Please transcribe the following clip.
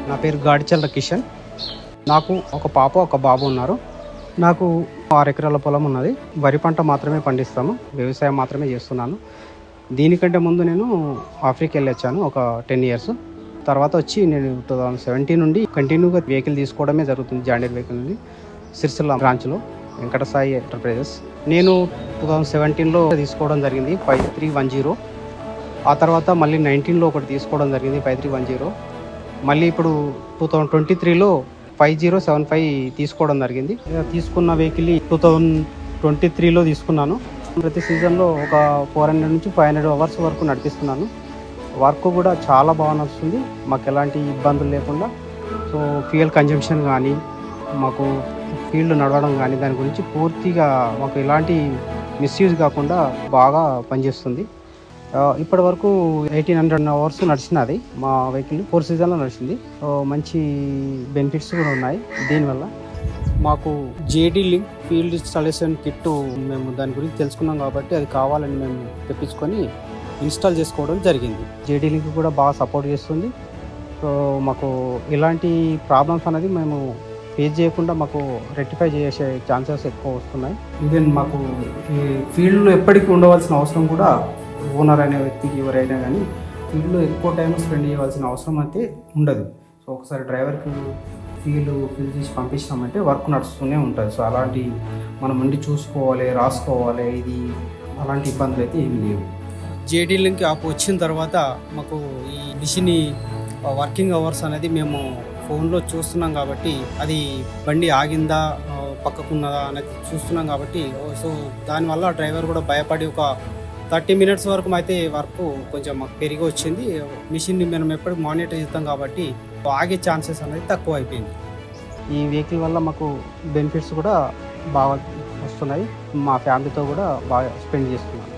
నా పేరు గాడిచల్ల కిషన్. నాకు ఒక పాప ఒక బాబు ఉన్నారు. నాకు 6 ఎకరాల పొలం ఉన్నది. వరి పంట మాత్రమే పండిస్తాము, వ్యవసాయం మాత్రమే చేస్తున్నాను. దీనికంటే ముందు నేను ఆఫ్రికా వెళ్ళొచ్చాను ఒక 10 ఇయర్స్. తర్వాత వచ్చి నేను 2017 నుండి కంటిన్యూగా వెహికల్ తీసుకోవడమే జరుగుతుంది. జాండీర్ వెహికల్ నుండి సిరిసిల్ల బ్రాంచ్లో వెంకట సాయి ఎంటర్ప్రైజెస్. నేను 2017లో తీసుకోవడం జరిగింది 5310. ఆ తర్వాత మళ్ళీ 19లో ఒకటి తీసుకోవడం జరిగింది 5310. మళ్ళీ ఇప్పుడు 2023లో 5075 తీసుకోవడం జరిగింది. తీసుకున్న వెహికల్ 2023లో తీసుకున్నాను. ప్రతి సీజన్లో ఒక 400 నుంచి 500 అవర్స్ వరకు నడిపిస్తున్నాను. వర్క్ కూడా చాలా బాగా నడుస్తుంది, మాకు ఎలాంటి ఇబ్బందులు లేకుండా. సో ఫ్యూయల్ కన్జంప్షన్ కానీ, మాకు ఫీల్డ్ నడవడం కానీ, దాని గురించి పూర్తిగా మాకు ఎలాంటి మిస్యూజ్ కాకుండా బాగా పనిచేస్తుంది. ఇప్పటి వరకు 1800 అవర్స్ నడిచినది మా వెహికల్. 4 సీజన్లో నడిచింది. మంచి బెనిఫిట్స్ కూడా ఉన్నాయి దీనివల్ల. మాకు JD link field installation kit మేము దాని గురించి తెలుసుకున్నాం కాబట్టి అది కావాలని మేము తెప్పించుకొని ఇన్స్టాల్ చేసుకోవడం జరిగింది. జేడీ లింక్ కూడా బాగా సపోర్ట్ చేస్తుంది. సో మాకు ఎలాంటి ప్రాబ్లమ్స్ అనేది మేము ఫేస్ చేయకుండా మాకు రెక్టిఫై చేసే ఛాన్సెస్ ఎక్కువ వస్తున్నాయి. ఈవెన్ మాకు ఈ ఫీల్డ్లో ఎప్పటికీ ఉండవలసిన అవసరం కూడా ఓనర్ అనే వ్యక్తికి ఎవరైనా కానీ ఫీల్డ్లో ఎక్కువ టైం స్పెండ్ చేయవలసిన అవసరం అయితే ఉండదు. సో ఒకసారి డ్రైవర్కి ఫిల్ చేసి పంపించినామంటే వర్క్ నడుస్తూనే ఉంటుంది. సో అలాంటి మనం ఉండి చూసుకోవాలి, రాసుకోవాలి, ఇది అలాంటి ఇబ్బందులు అయితే ఏమీ లేవు. జేడీ లింక్ యాప్ వచ్చిన తర్వాత మాకు ఈ మిషన్ వర్కింగ్ అవర్స్ అనేది మేము ఫోన్లో చూస్తున్నాం కాబట్టి, అది బండి ఆగిందా పక్కకున్నదా అనేది చూస్తున్నాం కాబట్టి, సో దానివల్ల డ్రైవర్ కూడా భయపడి ఒక 30 మినిట్స్ వరకు అయితే వర్క్ కొంచెం మాకు పెరిగి వచ్చింది. మిషన్ని మనం ఎప్పుడు మానిటర్ చేస్తాం కాబట్టి ఆగే ఛాన్సెస్ అనేది తక్కువ అయిపోయింది. ఈ వెహికల్ వల్ల మాకు బెనిఫిట్స్ కూడా బాగా వస్తున్నాయి. మా ఫ్యామిలీతో కూడా బాగా స్పెండ్ చేస్తున్నాం.